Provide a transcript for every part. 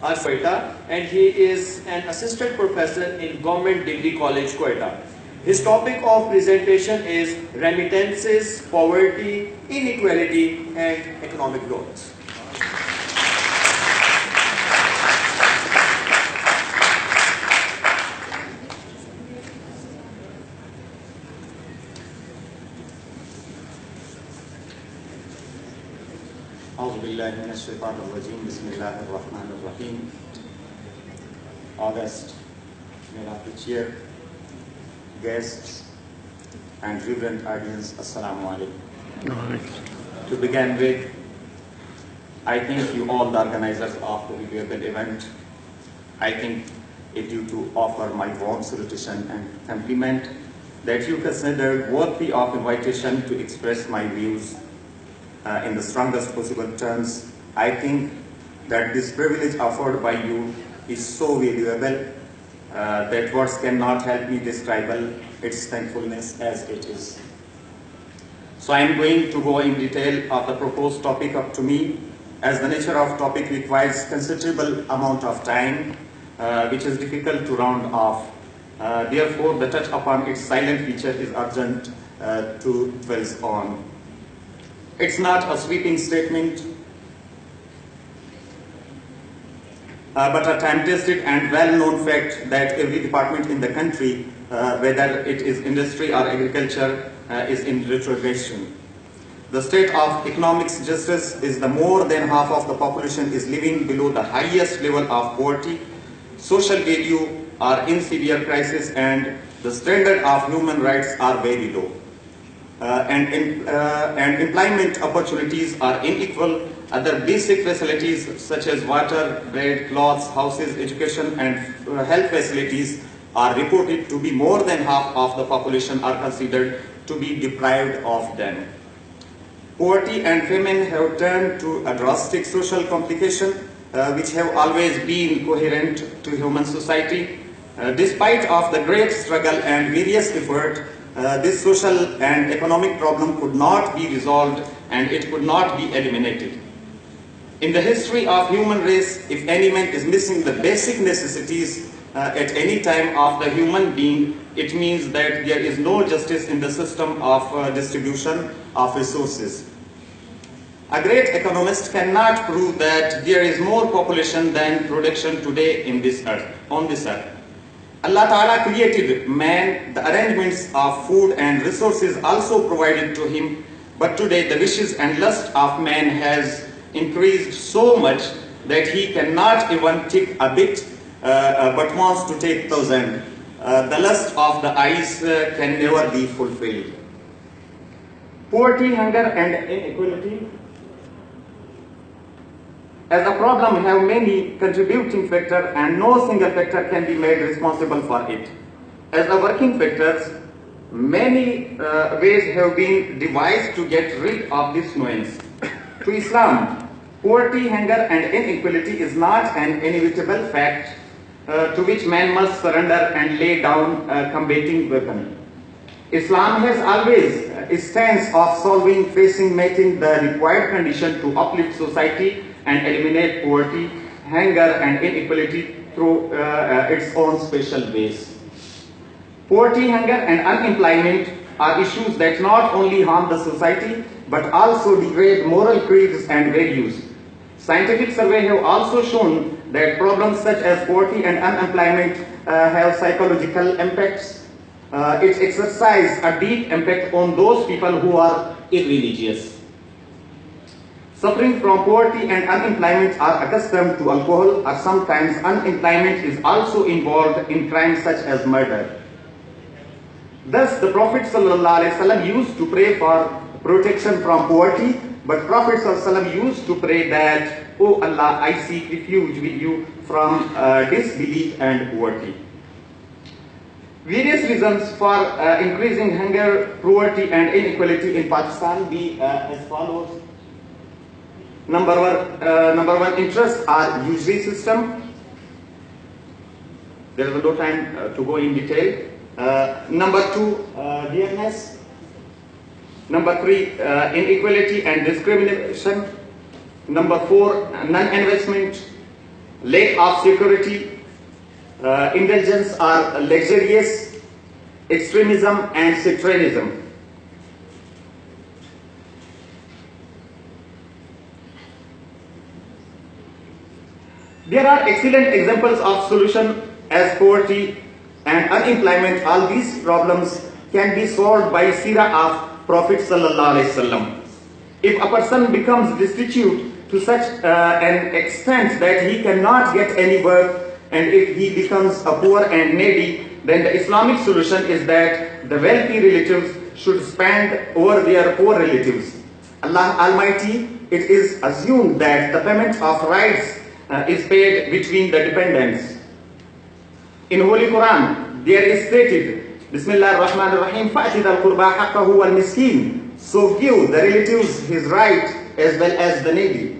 Quetta, and he is an assistant professor in Government Degree College, Quetta. His topic of presentation is remittances, poverty, inequality, and economic growth. August, Madam Chair, guests, and reverend audience, Assalamu alaikum. To begin with, I thank you all, the organizers of the renewable event. I think it due to offer my warm salutation and compliment that you consider worthy of invitation to express my views in the strongest possible terms. I think that this privilege offered by you is so valuable that words cannot help me describe its thankfulness as it is. So I am going to go in detail of the proposed topic up to me, as the nature of topic requires considerable amount of time, which is difficult to round off. Therefore, the touch upon its silent feature is urgent to dwell on. It's not a sweeping statement, but a time-tested and well-known fact that every department in the country, whether it is industry or agriculture, is in retrogression. The state of economic justice is the more than half of the population is living below the highest level of poverty. Social value are in severe crisis, and the standard of human rights are very low. And employment opportunities are unequal. Other basic facilities such as water, bread, clothes, houses, education, and health facilities are reported to be more than half of the population are considered to be deprived of them. Poverty and famine have turned to a drastic social complication which have always been coherent to human society. Despite of the great struggle and various effort, this social and economic problem could not be resolved, and it could not be eliminated. In the history of human race, if any man is missing the basic necessities at any time of the human being, it means that there is no justice in the system of distribution of resources. A great economist cannot prove that there is more population than production today in this earth, on this earth. Allah Ta'ala created man, the arrangements of food and resources also provided to him, but today the wishes and lust of man has increased so much that he cannot even take a bit but wants to take 1,000. The lust of the eyes can never be fulfilled. Poverty, hunger, and inequality as a problem have many contributing factors, and no single factor can be made responsible for it. As the working factors, many ways have been devised to get rid of this nuisance. To Islam, poverty, hunger, and inequality is not an inevitable fact to which man must surrender and lay down a combating weapon. Islam has always a stance of solving, facing, making the required condition to uplift society and eliminate poverty, hunger, and inequality through its own special ways. Poverty, hunger, and unemployment are issues that not only harm the society but also degrade moral creeds and values. Scientific survey have also shown that problems such as poverty and unemployment have psychological impacts. It exercises a deep impact on those people who are irreligious. Suffering from poverty and unemployment are accustomed to alcohol, or sometimes unemployment is also involved in crimes such as murder. Thus, the Prophet ﷺ used to pray for protection from poverty, but Prophet ﷺ used to pray that, "Oh Allah, I seek refuge with you from disbelief and poverty." Various reasons for increasing hunger, poverty, and inequality in Pakistan be as follows. Number one, interest are usury system. There is no time to go in detail. Number two, dearness. Number three, inequality and discrimination. Number four, non-investment. lack of security, indulgence or luxurious, extremism and sectarianism. There are excellent examples of solution as poverty and unemployment. All these problems can be solved by Sirah of Prophet Sallallahu Alaihi Wasallam. If a person becomes destitute to such an extent that he cannot get any work, and if he becomes a poor and needy, then the Islamic solution is that the wealthy relatives should spend over their poor relatives. Allah Almighty, it is assumed that the payment of rights is paid between the dependents. In Holy Quran, there is stated, Bismillah ar-Rahman ar-Rahim, فَأْتِ ذَا الْقُرْبَى حَقَّهُ وَالْمِسْكِينَ. So give the relatives his right as well as the needy.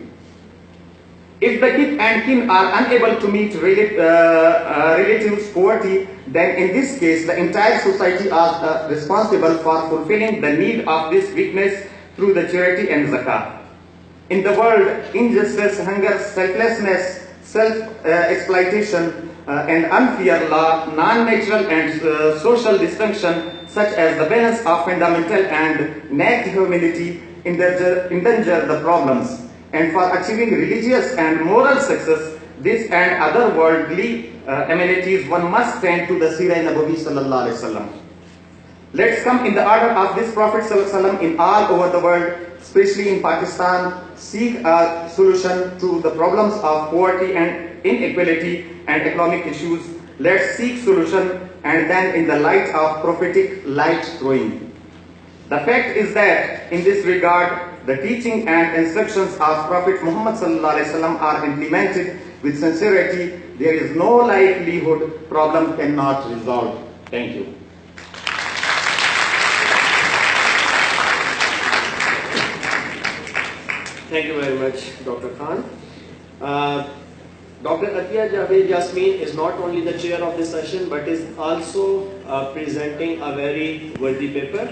If the kith and kin are unable to meet relatives' poverty, then in this case the entire society are responsible for fulfilling the need of this weakness through the charity and zakah. In the world, injustice, hunger, selflessness, self-exploitation and unfair law, non-natural and social dysfunction such as the balance of fundamental and naked humanity endanger the problems. And for achieving religious and moral success, this and other worldly amenities, one must tend to the Sirah Nabawi Sallallahu Alaihi Wasallam. Let's come in the order of this Prophet Sallallahu Alaihi Wasallam in all over the world, especially in Pakistan, seek a solution to the problems of poverty and inequality and economic issues. Let's seek solution and then in the light of prophetic light throwing. The fact is that in this regard, the teaching and instructions of Prophet Muhammad Sallallahu Alaihi Wasallam are implemented with sincerity. There is no likelihood problem cannot resolve. Thank you. Thank you very much, Dr. Khan. Dr. Atiya Javed Yasmeen is not only the chair of this session but is also presenting a very worthy paper.